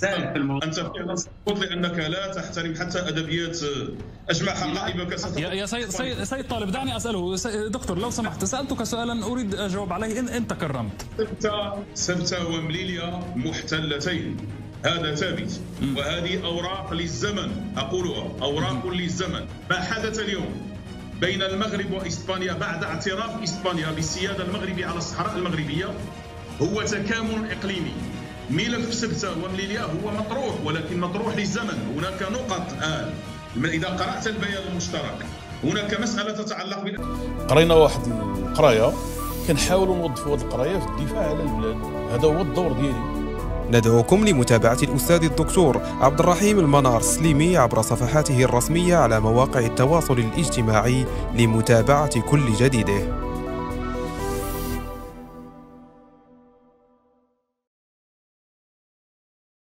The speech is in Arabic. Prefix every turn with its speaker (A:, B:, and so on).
A: ساهم في الموضوع.
B: أنت فعلا سقط لأنك لا تحترم حتى أدبيات أجمع حقائبك.
C: يا سيد طالب، دعني أسأله. دكتور لو سمحت، سألتك سؤالا أريد أجاوب عليه إن تكرمت.
B: سبتة ومليليا محتلتين، هذا ثابت، وهذه أوراق للزمن، أقولها أوراق للزمن. ما حدث اليوم بين المغرب وإسبانيا بعد اعتراف إسبانيا بالسيادة المغربية على الصحراء المغربية هو تكامل إقليمي. ملف سبتة ومليليا هو مطروح، ولكن مطروح للزمن. هناك نقط الآن إذا قرأت البيان المشترك هناك مسألة تتعلق
D: قرينا واحد القراية، كنحاولوا نوظفوا هذه القراية في الدفاع على البلاد. هذا هو الدور ديالي.
E: ندعوكم لمتابعة الأستاذ الدكتور عبد الرحيم المنار السليمي عبر صفحاته الرسمية على مواقع التواصل الاجتماعي لمتابعة كل جديده.